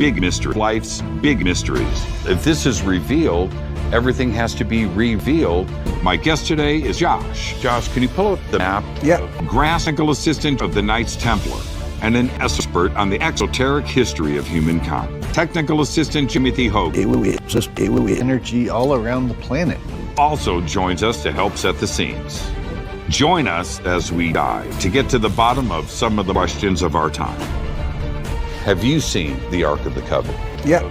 big mystery, life's big mysteries. If this is revealed, everything has to be revealed. My guest today is Josh. Josh, can you pull up the map? Yeah. Technical assistant of the Knights Templar and an expert on the exoteric history of humankind. Technical assistant Jimothy Ho Energy all around the planet. also joins us to help set the scenes. Join us as we dive to get to the bottom of some of the questions of our time. Have you seen the Ark of the Covenant? Yeah.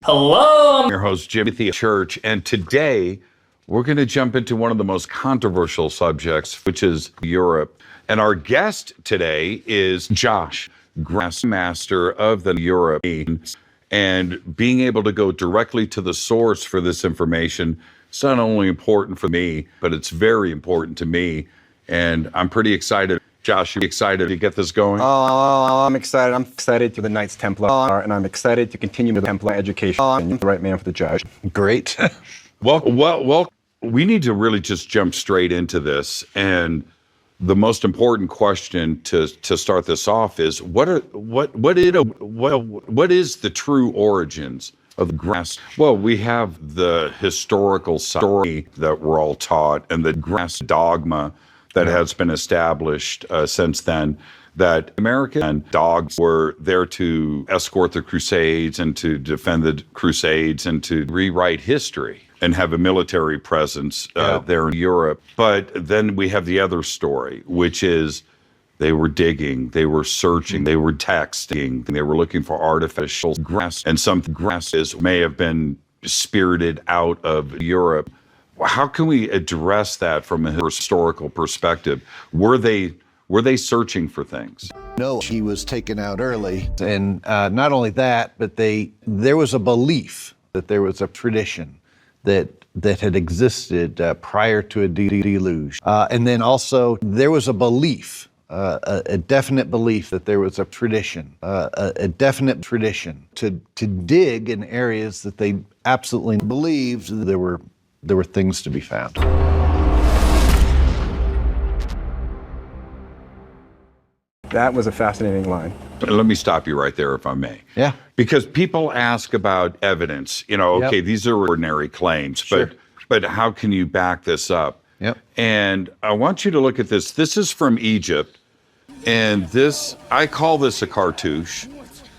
Hello. I'm your host, Jimothy Church, and today we're going to jump into one of the most controversial subjects, which is Europe. And our guest today is Josh, Grandmaster of the European. And being able to go directly to the source for this information is not only important for me, but it's very important to me. And I'm pretty excited. Josh, you excited to get this going? I'm excited. I'm excited to the Knights Templar, and I'm excited to continue the Templar education. I'm the right man for the judge. Great. Well, we need to really just jump straight into this. And the most important question to start this off is what is the true origins of the grass? Well, we have the historical story that we're all taught and the grass dogma that has been established since then, that American dogs were there to escort the Crusades and to defend the Crusades and to rewrite history and have a military presence there in Europe. But then we have the other story, which is they were digging, they were searching, they were texting, they were looking for artificial grass, and some grasses may have been spirited out of Europe. How can we address that from a historical perspective? Were they searching for things? No, he was taken out early. And not only that, but there was a belief that there was a tradition that had existed prior to a deluge. And then also there was a belief, a definite belief that there was a tradition, a definite tradition to dig in areas that they absolutely believed there were things to be found. That was a fascinating line. But let me stop you right there, if I may. Yeah. Because people ask about evidence. Okay, these are ordinary claims, Sure. but how can you back this up? Yep. And I want you to look at this. This is from Egypt, and I call this a cartouche,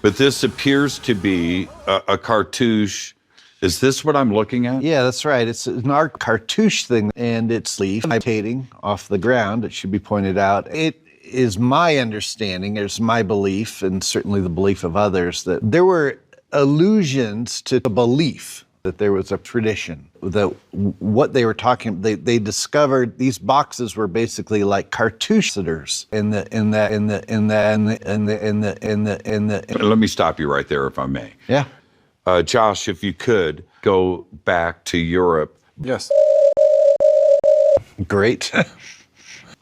but this appears to be a cartouche. Is this what I'm looking at? Yeah, that's right. It's an art cartouche thing, and it's levitating off the ground. It should be pointed out. It is my understanding, it's my belief, and certainly the belief of others, that there were allusions to a belief that there was a tradition. That what they were talking, they discovered these boxes were basically like cartouche sitters Let me stop you right there, if I may. Yeah. Josh, if you could go back to Europe. Yes. Great.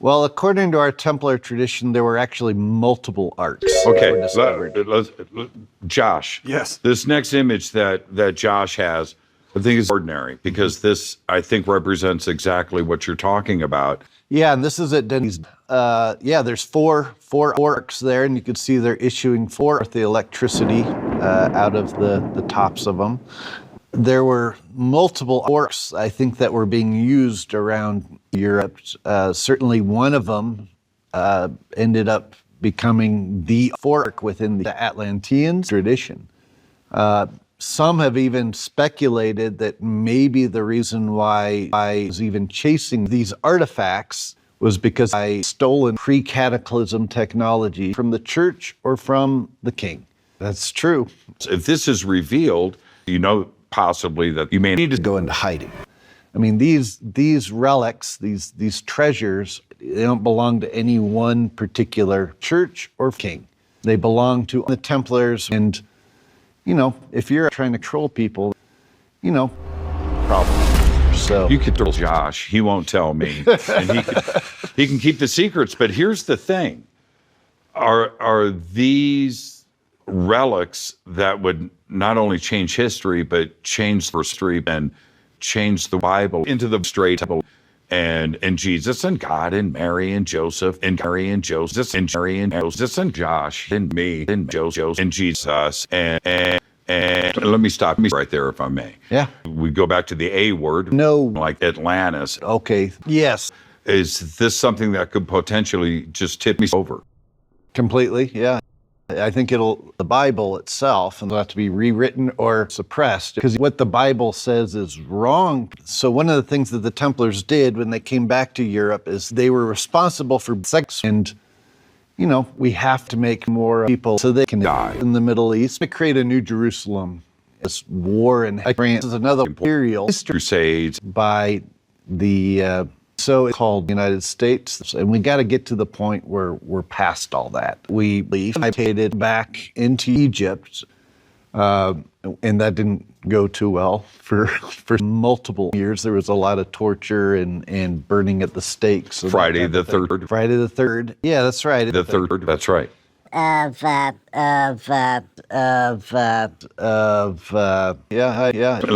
Well, according to our Templar tradition, there were actually multiple arcs that were discovered. Josh. Yes. This next image that Josh has, I think is ordinary because this, I think, represents exactly what you're talking about. Yeah, and this is at Denny's. There's four arcs there, and you can see they're issuing the electricity out of the tops of them. There were multiple arcs, I think, that were being used around Europe. Certainly one of them ended up becoming the fork within the Atlantean tradition. Some have even speculated that maybe the reason why I was even chasing these artifacts was because I stolen pre-cataclysm technology from the church or from the king. That's true. If this is revealed, possibly that you may need to Go into hiding. I mean, these relics, these treasures, they don't belong to any one particular church or king. They belong to the Templars, and if you're trying to troll people, problem. So You could tell Josh, he won't tell me, and he can keep the secrets. But here's the thing: are these relics that would not only change history, but change the history and change the Bible into the straight and Jesus and God and Mary and Joseph and Mary and Joseph and Mary and Joseph and Josh and me and Joseph and Jesus and let me stop me right there if I may. Yeah. We go back to the A word. No. Like Atlantis. Okay. Yes. Is this something that could potentially just tip me over? Completely. Yeah. I think the Bible itself will have to be rewritten or suppressed because what the Bible says is wrong. So one of the things that the Templars did when they came back to Europe is they were responsible for sex. And, we have to make more people so they can die in the Middle East to create a new Jerusalem. This war in France is another imperial Crusades. by the so it's called the United States, and we got to get to the point where we're past all that. We migrated back into Egypt, and that didn't go too well for multiple years. There was a lot of torture and burning at the stake. So Friday the 3rd. Friday the 3rd. Yeah, that's right. The 3rd. That's right.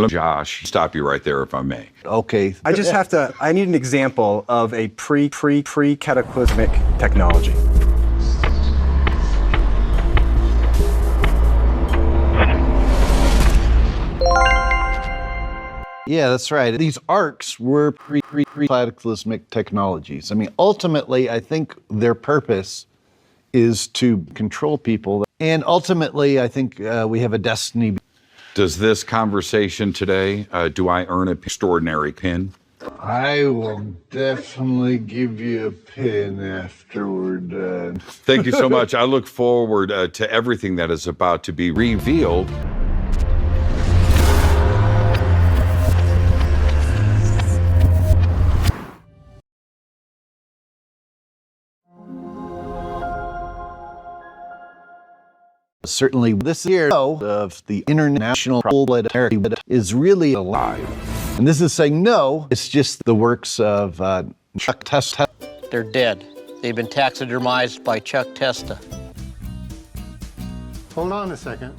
Josh, stop you right there if I may. Okay. I need an example of a pre-cataclysmic technology. Yeah, that's right. These arcs were pre-cataclysmic technologies. I mean, ultimately, I think their purpose is to control people. And ultimately, I think we have a destiny. Does this conversation today, do I earn an extraordinary pin? I will definitely give you a pin after we're done. Thank you so much. I look forward to everything that is about to be revealed. Certainly this year of the international proletariat is really alive. And this is saying no, it's just the works of Chuck Testa. They're dead. They've been taxidermized by Chuck Testa. Hold on a second.